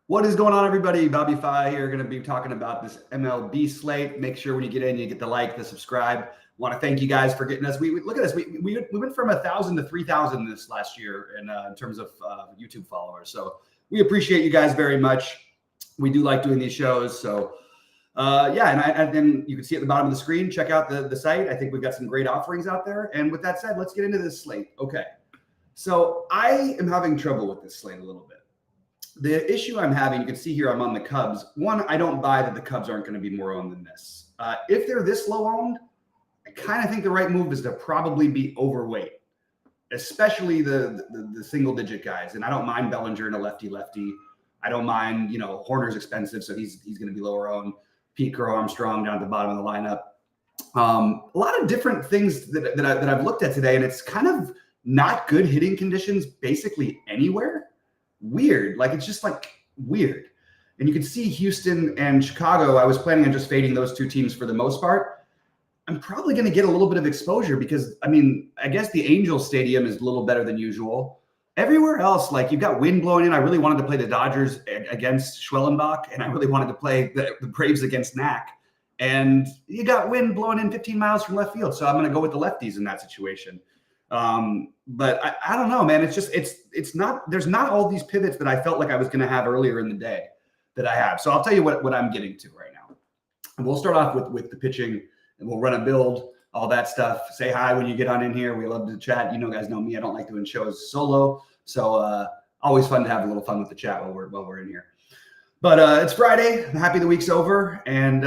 What is going on, everybody? Bobby Fi here. Going to be talking about this MLB slate. Make sure when you get in, you get the like, the subscribe. Want to thank you guys for getting us. We look at us. We went from 1,000 to 3,000 this last year in terms of YouTube followers. So we appreciate you guys very much. We do like doing these shows. So yeah, and then you can see at the bottom of the screen. Check out the site. I think we've got some great offerings out there. And with that said, let's get into this slate. Okay, so I am having trouble with this slate a little bit. The issue I'm having, you can see here, I'm on the Cubs. One, I don't buy that the Cubs aren't going to be more owned than this. If they're this low owned, I kind of think the right move is to probably be overweight, especially the single digit guys. And I don't mind Bellinger and a lefty. I don't mind, Horner's expensive, so he's going to be lower owned. Pete Crow Armstrong down at the bottom of the lineup. A lot of different things that I've looked at today, and it's kind of not good hitting conditions basically anywhere. Weird. Like, it's just like weird. And you can see Houston and Chicago. I was planning on just fading those two teams for the most part. I'm probably going to get a little bit of exposure because, I guess the Angels Stadium is a little better than usual. Everywhere else, like, you've got wind blowing in. I really wanted to play the Dodgers against Schwellenbach, and I really wanted to play the Braves against Knack. And you got wind blowing in 15 miles from left field. So I'm going to go with the lefties in that situation. But I don't know, man. It's just, it's not, there's not all these pivots that I felt like I was going to have earlier in the day that I have. So I'll tell you what I'm getting to right now. And we'll start off with the pitching, and we'll run a build, all that stuff. Say hi when you get on in here. We love to chat. You guys know me. I don't like doing shows solo. So, always fun to have a little fun with the chat while we're in here. But it's Friday. I'm happy the week's over, and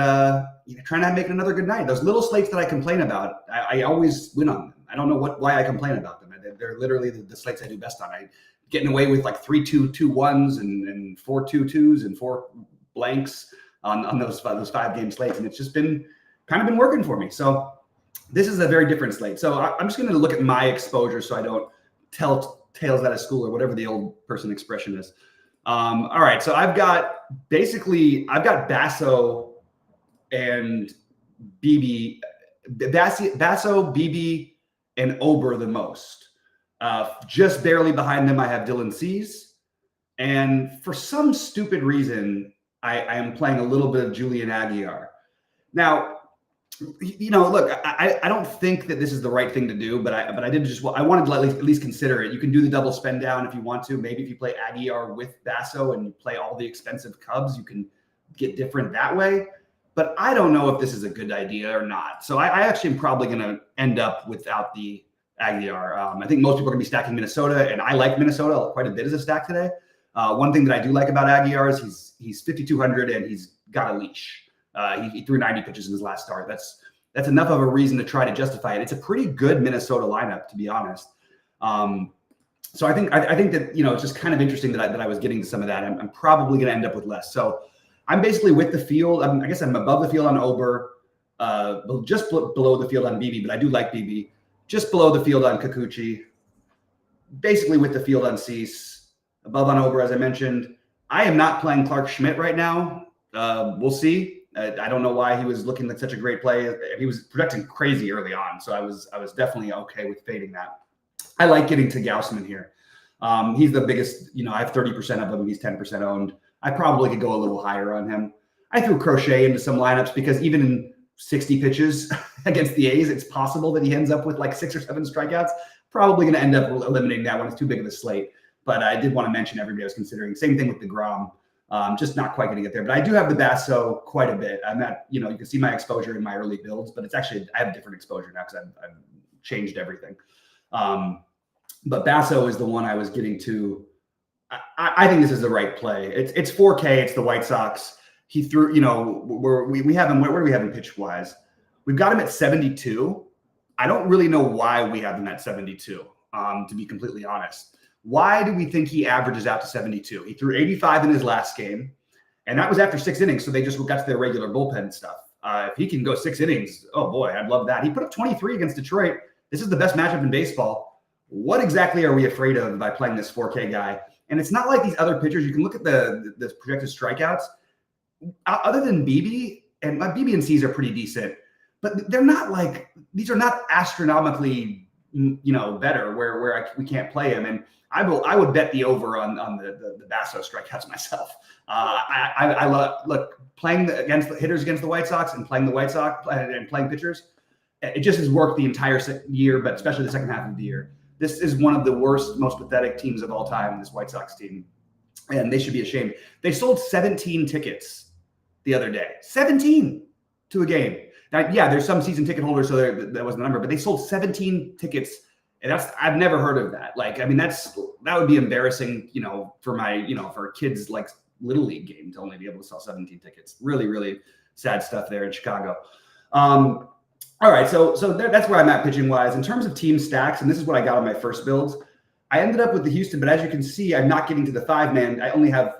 trying to make it another good night. Those little slates that I complain about, I always win on them. I don't know why I complain about them. They're literally the slates I do best on. I getting away with like 3-2-2-1s and 4-2-2s and 4 blanks on those 5-game slates, and it's just been working for me. So this is a very different slate. So I'm just going to look at my exposure so I don't tell tales out of school or whatever the old person expression is. All right, so I've got Basso and BB, Basso, BB, and Ober the most. Just barely behind them, I have Dylan Cease. And for some stupid reason, I am playing a little bit of Julian Aguilar. Now, look, I don't think that this is the right thing to do, but I wanted to at least consider it. You can do the double spend down if you want to. Maybe if you play Aguilar with Basso and you play all the expensive Cubs, you can get different that way. But I don't know if this is a good idea or not. So I actually am probably going to end up without the Aguilar. I think most people are going to be stacking Minnesota, and I like Minnesota quite a bit as a stack today. One thing that I do like about Aguilar is he's 5,200 and he's got a leash. He threw 90 pitches in his last start. That's enough of a reason to try to justify it. It's a pretty good Minnesota lineup, to be honest. So I think that it's just kind of interesting that I was getting to some of that. I'm probably going to end up with less. So I'm basically with the field. I guess I'm above the field on Ober, just below the field on BB, but I do like BB. Just below the field on Kikuchi, basically with the field on Cease, above on Ober, as I mentioned. I am not playing Clark Schmidt right now. We'll see. I don't know why he was looking like such a great play. He was projecting crazy early on, so I was definitely okay with fading that. I like getting to Gausman here. He's the biggest. I have 30% of him. He's 10% owned. I probably could go a little higher on him. I threw Crochet into some lineups because even in 60 pitches against the A's, it's possible that he ends up with like 6 or 7 strikeouts. Probably going to end up eliminating that one. It's too big of a slate. But I did want to mention everybody I was considering. Same thing with DeGrom. Just not quite going to get there. But I do have the Basso quite a bit. I'm not, you can see my exposure in my early builds, but it's actually, I have a different exposure now because I've changed everything. But Basso is the one I was getting to. I think this is the right play. It's 4K. It's the White Sox. He threw, we have him. Where do we have him pitch wise? We've got him at 72. I don't really know why we have him at 72, to be completely honest. Why do we think he averages out to 72? He threw 85 in his last game, and that was after 6 innings, so they just got to their regular bullpen stuff. If he can go 6 innings, oh boy, I'd love that. He put up 23 against Detroit. This is the best matchup in baseball. What exactly are we afraid of by playing this 4K guy? And it's not like these other pitchers. You can look at the projected strikeouts. Other than BB, and BB and C's are pretty decent, but they're not like, these are not astronomically better where we can't play him. And I would bet the over on the Basso strikeouts myself. I love playing against the hitters against the White Sox and playing the White Sox and playing pitchers. It just has worked the entire year, but especially the second half of the year. This is one of the worst, most pathetic teams of all time, this White Sox team. And they should be ashamed. They sold 17 tickets the other day. 17 to a game. Now, yeah, there's some season ticket holders, so that was the number, but they sold 17 tickets. And I've never heard of that. That would be embarrassing, for for a kids like Little League game to only be able to sell 17 tickets. Really, really sad stuff there in Chicago. All right, so that's where I'm at pitching wise. In terms of team stacks, and this is what I got on my first builds, I ended up with the Houston, but as you can see, I'm not getting to the 5-man. I only have,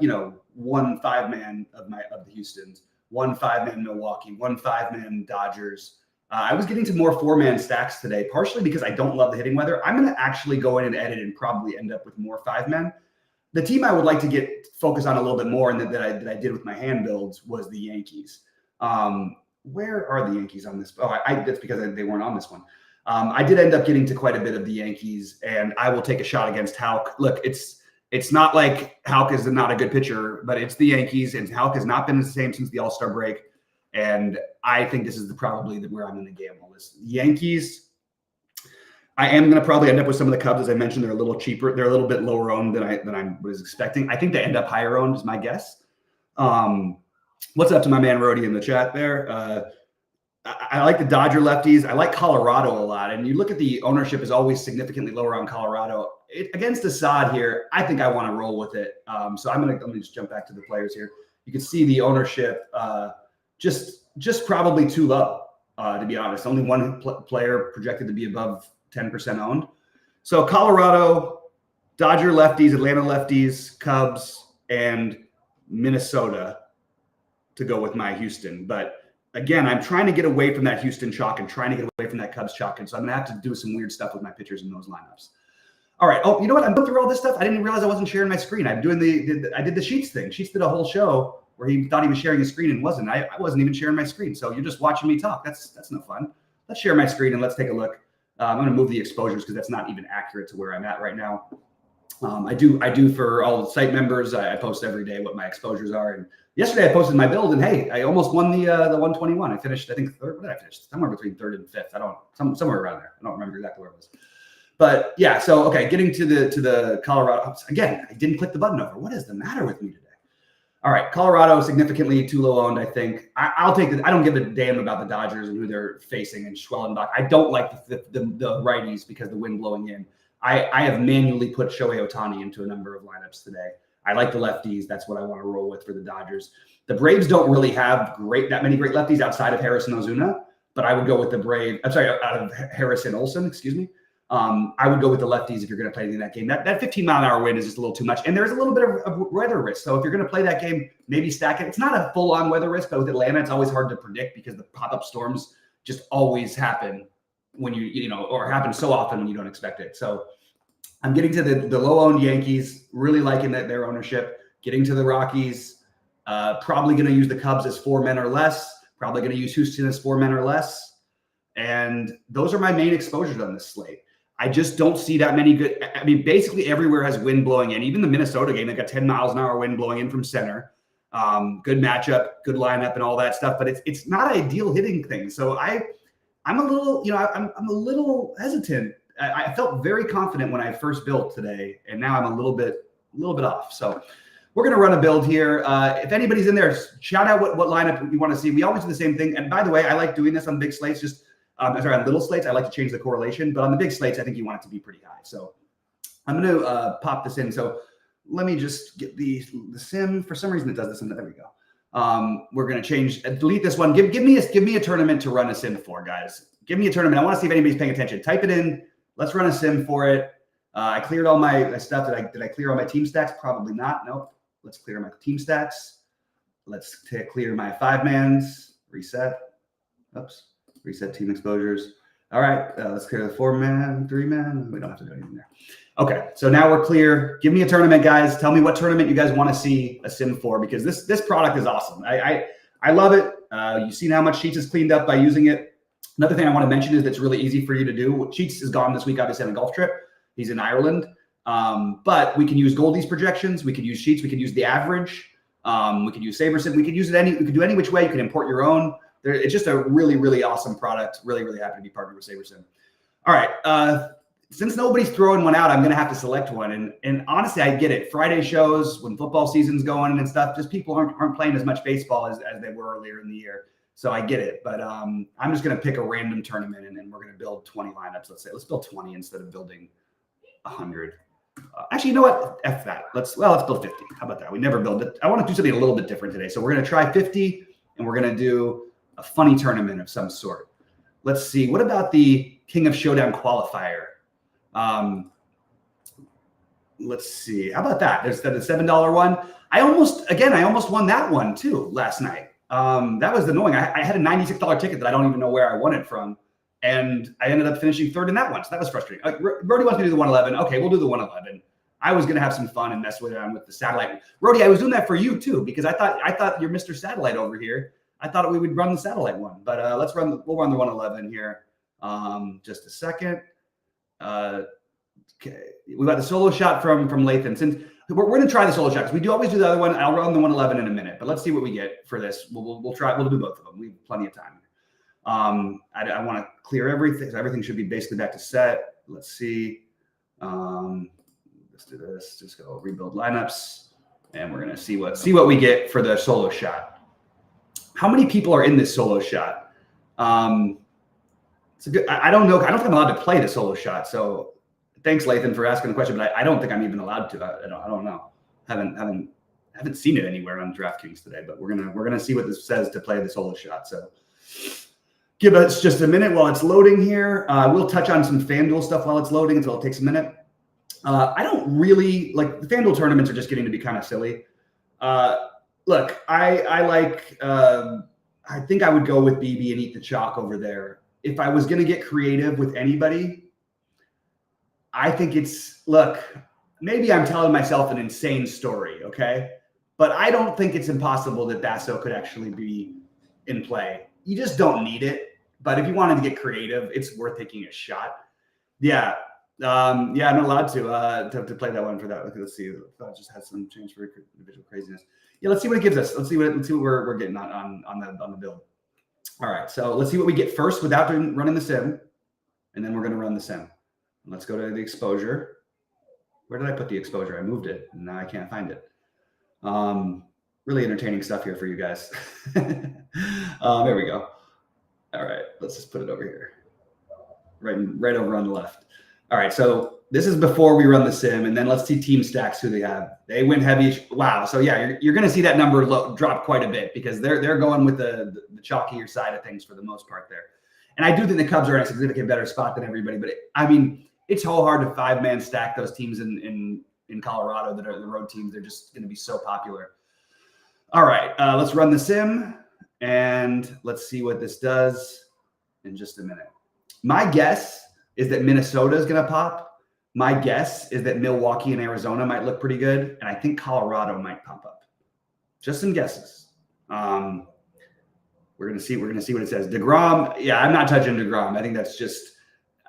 one 5-man of the Houstons, one 5-man Milwaukee, one 5-man Dodgers. I was getting to more 4-man stacks today, partially because I don't love the hitting weather. I'm going to actually go in and edit and probably end up with more 5-men. The team I would like to get focused on a little bit more, and that I did with my hand builds, was the Yankees. Where are the Yankees on this? Oh, that's because they weren't on this one. I did end up getting to quite a bit of the Yankees, and I will take a shot against Houck. Look, it's not like Houck is not a good pitcher, but it's the Yankees, and Houck has not been the same since the All-Star break. And I think this is probably where I'm going to gamble. This Yankees, I am going to probably end up with some of the Cubs. As I mentioned, they're a little cheaper. They're a little bit lower owned than I was expecting. I think they end up higher owned is my guess. What's up to my man Rody in the chat there? I like the Dodger lefties. I like Colorado a lot. And you look at the ownership is always significantly lower on Colorado. Against Assad here, I think I want to roll with it. So let me just jump back to the players here. You can see the ownership just probably too low, to be honest. Only one player projected to be above 10% owned. So Colorado, Dodger lefties, Atlanta lefties, Cubs, and Minnesota to go with my Houston. But again, I'm trying to get away from that Houston chalk and trying to get away from that Cubs chalk. And so I'm going to have to do some weird stuff with my pitchers in those lineups. All right. Oh, you know what? I'm going through all this stuff. I didn't realize I wasn't sharing my screen. I'm doing I did the Sheets thing. Sheets did a whole show where he thought he was sharing his screen and wasn't. I wasn't even sharing my screen. So you're just watching me talk. That's no fun. Let's share my screen and let's take a look. I'm going to move the exposures because that's not even accurate to where I'm at right now. I do for all the site members. I post every day what my exposures are. And yesterday I posted my build, and hey, I almost won the 121. I finished, I think, third. What did I finish? Somewhere between third and fifth. Somewhere around there. I don't remember exactly where it was. But yeah, so okay, getting to the Colorado. Again, I didn't click the button over. What is the matter with me today? All right, Colorado significantly too low owned. I think I'll take it. I don't give a damn about the Dodgers and who they're facing and Schwellenbach. I don't like the righties because the wind blowing in. I have manually put Shohei Ohtani into a number of lineups today. I like the lefties. That's what I want to roll with for the Dodgers. The Braves don't really have that many great lefties outside of Harrison Ozuna, but I would go with the out of Harrison Olsen, excuse me. I would go with the lefties if you're going to play in that game. That 15-mile-an-hour wind is just a little too much. And there's a little bit of weather risk. So if you're going to play that game, maybe stack it. It's not a full-on weather risk, but with Atlanta, it's always hard to predict because the pop-up storms just always happen when or happen so often when you don't expect it. So I'm getting to the low-owned Yankees, really liking their ownership. Getting to the Rockies, probably going to use the Cubs as 4 men or less. Probably going to use Houston as 4 men or less. And those are my main exposures on this slate. I just don't see that many good. I mean, basically everywhere has wind blowing in. Even the Minnesota game, they got 10 miles an hour wind blowing in from center. Good matchup, good lineup, and all that stuff. But it's not ideal hitting thing. So I'm a little, I'm a little hesitant. I felt very confident when I first built today, and now I'm a little bit off. So we're going to run a build here. If anybody's in there, shout out what lineup you want to see. We always do the same thing. And by the way, I like doing this on big slates. Just on little slates, I like to change the correlation. But on the big slates, I think you want it to be pretty high. So I'm going to pop this in. So let me just get the sim. For some reason, it does this. There we go. We're going to delete this one. Give me a tournament to run a sim for, guys. Give me a tournament. I want to see if anybody's paying attention. Type it in. Let's run a sim for it. I cleared all my stuff. Did I clear all my team stacks? Probably not. Nope. Let's clear my team stacks. Let's clear my 5-mans. Reset. Oops. Reset team exposures. All right. Let's clear the 4-man, 3-man. We don't have to do anything there. Okay. So now we're clear. Give me a tournament, guys. Tell me what tournament you guys want to see a sim for, because this product is awesome. I love it. You've seen how much Sheets is cleaned up by using it. Another thing I want to mention is that's really easy for you to do. Cheats is gone this week, obviously, on a golf trip. He's in Ireland. But we can use Goldie's projections. We could use Sheets. We could use the average. We could use SaberSim. We could use it we could do any which way. You can import your own. It's just a really, really awesome product. Really, really happy to be partnered with SaberSim. All right. Since nobody's throwing one out, I'm going to have to select one. And honestly, I get it. Friday shows, when football season's going and stuff, just people aren't playing as much baseball as they were earlier in the year. So I get it. But I'm just going to pick a random tournament, and we're going to build 20 lineups. Let's build 20 instead of building 100. Actually, you know what? F that. Let's build 50. How about that? We never build it. I want to do something a little bit different today. So we're going to try 50, and we're going to do a funny tournament of some sort. Let's see. What about the King of Showdown qualifier? Let's see. How about that? There's the $7 one. I almost won that one too last night. That was annoying. I had a $96 ticket that I don't even know where I won it from. And I ended up finishing third in that one. So that was frustrating. Brody wants me to do the 111. Okay, we'll do the 111. I was going to have some fun and mess around with the satellite. Brody, I was doing that for you too, because I thought you're Mr. Satellite over here. I thought we would run the satellite one, but we'll run the 111 here. Just a second. Okay, we got the solo shot from Lathan. Since we're going to try the solo shot, because we do always do the other one. I'll run the 111 in a minute, but let's see what we get for this. We'll try. We'll do both of them. We have plenty of time. I want to clear everything. So everything should be basically back to set. Let's see. Let's do this. Just go rebuild lineups, and we're going to see what we get for the solo shot. How many people are in this solo shot? It's a good. I don't know. I don't think I'm allowed to play the solo shot. So thanks, Lathan, for asking the question. But I don't think I'm even allowed to. I don't know. Haven't seen it anywhere on DraftKings today. But we're gonna see what this says to play the solo shot. So give us just a minute while it's loading here. We'll touch on some FanDuel stuff while it's loading until it takes a minute. I don't really like the FanDuel tournaments are just getting to be kind of silly. Look, I like. I think I would go with BB and eat the chalk over there. If I was going to get creative with anybody, I think look, maybe I'm telling myself an insane story, okay? But I don't think it's impossible that Basso could actually be in play. You just don't need it. But if you wanted to get creative, it's worth taking a shot. Yeah. I'm not allowed to play that one for that. Let's see. I just had some change for individual craziness. Yeah, let's see what it gives us. Let's see what we're getting on the build. All right, so let's see what we get first without running the sim, and then we're going to run the sim. Let's go to the exposure. Where did I put the exposure? I moved it, and now I can't find it. Really entertaining stuff here for you guys. There we go. All right, let's just put it over here, right over on the left. All right, so this is before we run the sim, and then let's see team stacks, who they have. They win heavy. Wow. So yeah, you're going to see that number drop quite a bit because they're going with the chalkier side of things for the most part there. And I do think the Cubs are in a significant better spot than everybody, but it's so hard to 5-man stack those teams in Colorado that are the road teams. They're just going to be so popular. All right, let's run the sim, and let's see what this does in just a minute. My guess is that Minnesota is going to pop. My guess is that Milwaukee and Arizona might look pretty good, and I think Colorado might pop up. Just some guesses. We're gonna see what it says. DeGrom, yeah, I'm not touching DeGrom. I think that's just.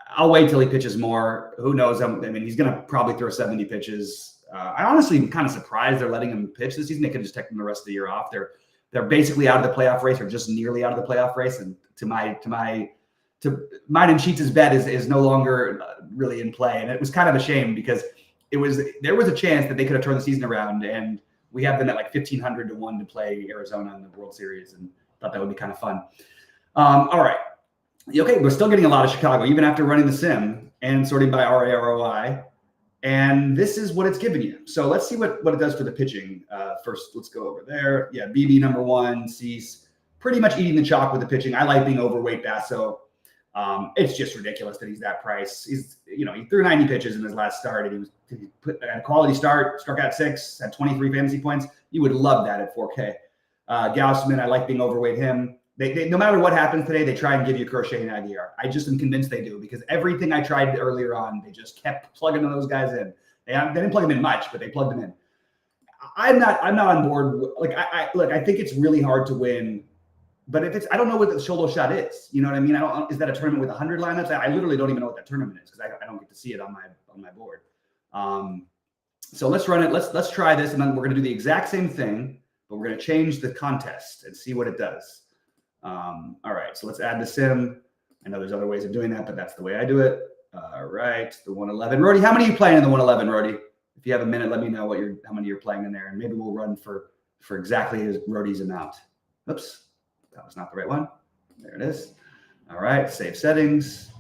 I'll wait till he pitches more. Who knows? He's gonna probably throw 70 pitches. I honestly am kind of surprised they're letting him pitch this season. They could just take him the rest of the year off. They're basically out of the playoff race, or just nearly out of the playoff race. And to mine and Sheets' bet is no longer really in play. And it was kind of a shame because there was a chance that they could have turned the season around, and we have them at like 1,500 to 1 to play Arizona in the World Series, and thought that would be kind of fun. All right. Okay, we're still getting a lot of Chicago, even after running the sim and sorting by RAROI. And this is what it's giving you. So let's see what it does for the pitching. First, let's go over there. Yeah, BB number 1, Cease, pretty much eating the chalk with the pitching. I like being overweight Basso. It's just ridiculous that he's that price. He threw 90 pitches in his last start, and he put a quality start, struck out 6, had 23 fantasy points. You would love that at 4K. Gaussman, I like being overweight him. They no matter what happens today, they try and give you Crochet and Aguilar. I just am convinced they do, because everything I tried earlier on, they just kept plugging those guys in. They didn't plug them in much, but they plugged them in. I'm not on board. I think it's really hard to win But if it's, I don't know what the solo shot is. You know what I mean? Is that a tournament with 100 lineups? I literally don't even know what that tournament is because I don't get to see it on my board. So let's run it. Let's try this, and then we're going to do the exact same thing, but we're going to change the contest and see what it does. All right. So let's add the sim. I know there's other ways of doing that, but that's the way I do it. All right. The 111. Rody, how many are you playing in the 111, Rody? If you have a minute, let me know how many you're playing in there, and maybe we'll run for exactly Rody's amount. Oops. That was not the right one. There it is. All right, save settings.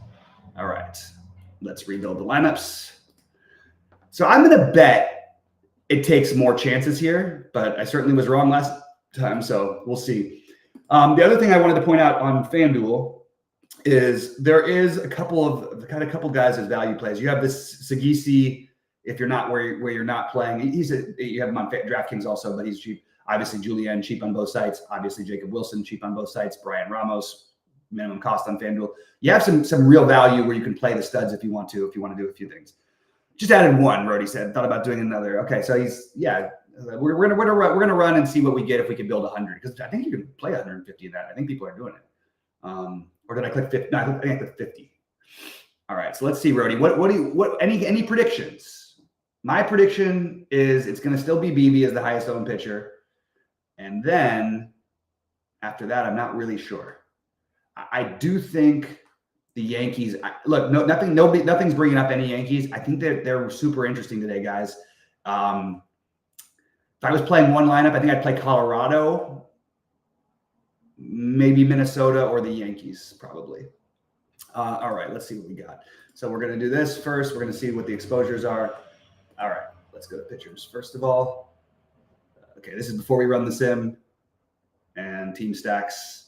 All right, let's rebuild the lineups. So I'm going to bet it takes more chances here, but I certainly was wrong last time, so we'll see. The other thing I wanted to point out on FanDuel is there is a couple guys as value plays. You have this Sagisi, if you're not where you're not playing. You have him on DraftKings also, but he's cheap. Obviously, Julian, cheap on both sites. Obviously, Jacob Wilson, cheap on both sites. Brian Ramos, minimum cost on FanDuel. You have some real value where you can play the studs if you want to do a few things. Just added one, Rody said. Thought about doing another. Okay, so we're gonna run and see what we get if we can build 100, because I think you can play 150 in that. I think people are doing it. Or did I click 50? No, I think I clicked 50. All right, so let's see, Rody. Any predictions? My prediction is it's going to still be BB as the highest owned pitcher. And then after that, I'm not really sure. I do think the Yankees, nothing's bringing up any Yankees. I think they're super interesting today, guys. If I was playing one lineup, I think I'd play Colorado, maybe Minnesota, or the Yankees, probably. All right, let's see what we got. So we're going to do this first. We're going to see what the exposures are. All right, let's go to pitchers. First of all, okay, this is before we run the sim and team stacks.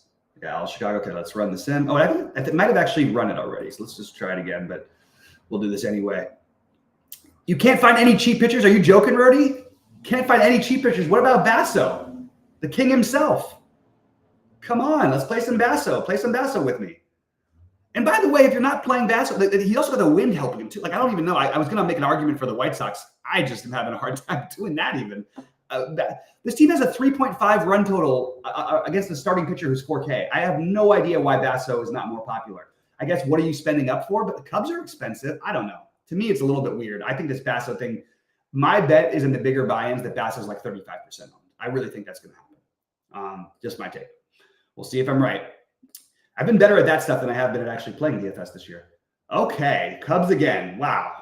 Yeah, all Chicago. Okay, let's run the sim. Oh, I might have actually run it already. So let's just try it again, but we'll do this anyway. You can't find any cheap pitchers? Are you joking, Rody? Can't find any cheap pitchers. What about Basso, the king himself? Come on, let's play some Basso. Play some Basso with me. And by the way, if you're not playing Basso, he also got the wind helping him too. Like, I don't even know. I was going to make an argument for the White Sox. I just am having a hard time doing that even. This team has a 3.5 run total against the starting pitcher who's 4K. I have no idea why Basso is not more popular. I guess, what are you spending up for? But the Cubs are expensive. I don't know. To me, it's a little bit weird. I think this Basso thing, my bet is in the bigger buy-ins that Basso's like 35% owned. I really think that's going to happen. Just my take. We'll see if I'm right. I've been better at that stuff than I have been at actually playing DFS this year. Okay, Cubs again. Wow.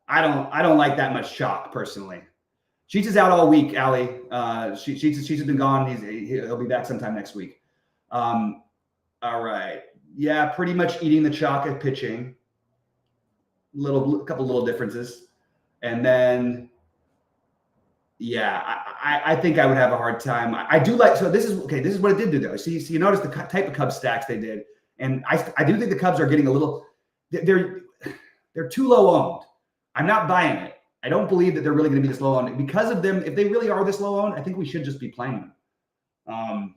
I don't like that much chalk personally. Sheets is out all week, Allie. Sheets has been gone. He'll be back sometime next week. All right. Yeah, pretty much eating the chalk at pitching. A couple little differences. And then, yeah, I think I would have a hard time. I do like, so this is what it did do though. So you notice the type of Cubs stacks they did. And I do think the Cubs are getting a little, they're too low owned. I'm not buying it. I don't believe that they're really going to be this low owned. Because of them, if they really are this low owned, I think we should just be playing them.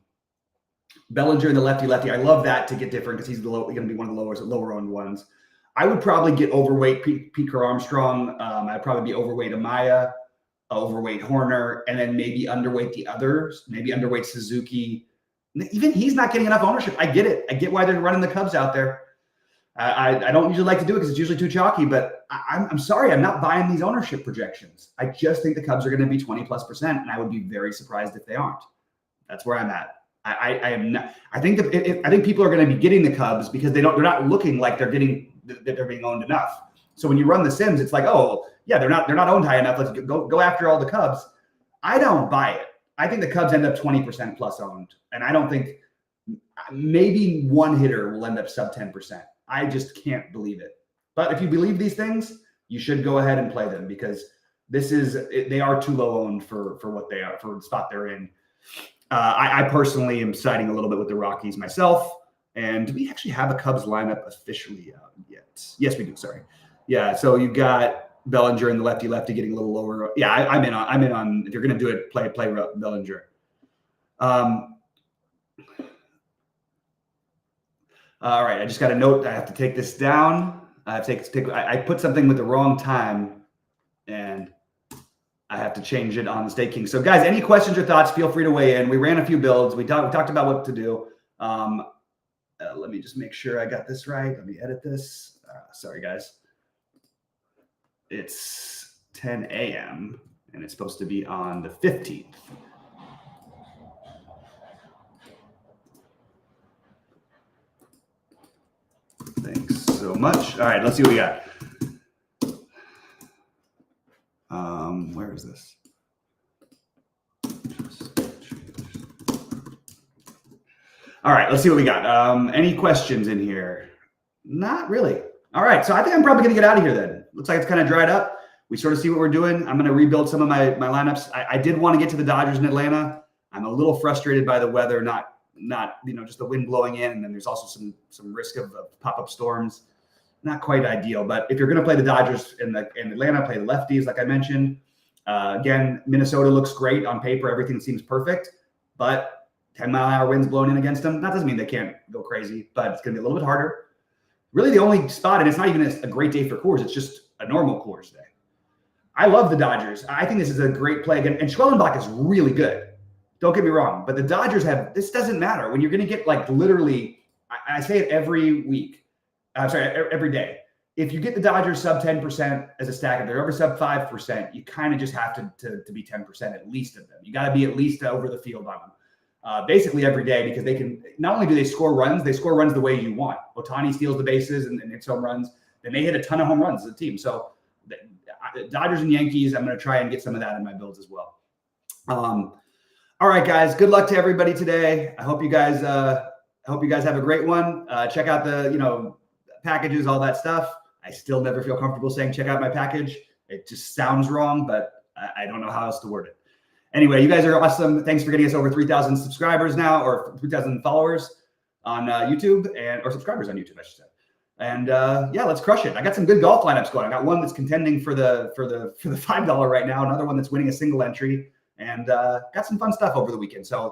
Bellinger and the lefty. I love that to get different because he's going to be one of the lower owned ones. I would probably get overweight Pete Armstrong. I'd probably be overweight Amaya, overweight Horner, and then maybe underweight the others. Maybe underweight Suzuki. Even he's not getting enough ownership. I get it. I get why they're running the Cubs out there. I don't usually like to do it because it's usually too chalky, but I'm sorry, I'm not buying these ownership projections. I just think the Cubs are going to be 20+%, and I would be very surprised if they aren't. That's where I'm at. I am not. I think people are going to be getting the Cubs because they're not looking like they're being owned enough. So when you run the Sims, it's like, oh yeah, they're not owned high enough. Let's go after all the Cubs. I don't buy it. I think the Cubs end up 20% plus owned, and I don't think maybe one hitter will end up sub 10%. I just can't believe it. But if you believe these things, you should go ahead and play them because they are too low owned for what they are, for the spot they're in. I personally am siding a little bit with the Rockies myself. And do we actually have a Cubs lineup officially out yet? Yes, we do. Sorry. Yeah. So you got Bellinger and the lefty getting a little lower. Yeah, I'm in on. If you're going to do it, play Bellinger. All right. I just got a note. I have to take this down. I put something with the wrong time, and I have to change it on the staking. So guys, any questions or thoughts, feel free to weigh in. We ran a few builds. We talked about what to do. Let me just make sure I got this right. Let me edit this. Sorry, guys. It's 10 a.m. and it's supposed to be on the 15th. Thanks so much. All right, let's see what we got. Where is this? All right, let's see what we got. Any questions in here? Not really. All right, so I think I'm probably going to get out of here then. Looks like it's kind of dried up. We sort of see what we're doing. I'm going to rebuild some of my lineups. I did want to get to the Dodgers in Atlanta. I'm a little frustrated by the weather, not just the wind blowing in, and then there's also some risk of pop-up storms. Not quite ideal, but if you're going to play the Dodgers in Atlanta, play the lefties like I mentioned. Again, Minnesota looks great on paper. Everything seems perfect, but 10-mile-an-hour winds blowing in against them. That doesn't mean they can't go crazy, but it's going to be a little bit harder. Really, the only spot, and it's not even a great day for Coors. It's just a normal Coors day. I love the Dodgers. I think this is a great play again. And Schwellenbach is really good. Don't get me wrong. But the Dodgers this doesn't matter. When you're going to get like literally, I say it every week. Every day. If you get the Dodgers sub 10% as a stack, if they're over sub 5%, you kind of just have to be 10% at least of them. You got to be at least over the field on them. Basically every day, because they can, not only do they score runs the way you want. Ohtani steals the bases and hits home runs. Then they hit a ton of home runs as a team. So the Dodgers and Yankees, I'm going to try and get some of that in my builds as well. All right, guys, good luck to everybody today. I hope you guys have a great one. Check out the, packages, all that stuff. I still never feel comfortable saying, check out my package. It just sounds wrong, but I don't know how else to word it. Anyway, you guys are awesome. Thanks for getting us over 3,000 subscribers now, or 3,000 followers on YouTube or subscribers on YouTube, I should say. And yeah, let's crush it. I got some good golf lineups going. I got one that's contending for the $5 right now. Another one that's winning a single entry, and got some fun stuff over the weekend. So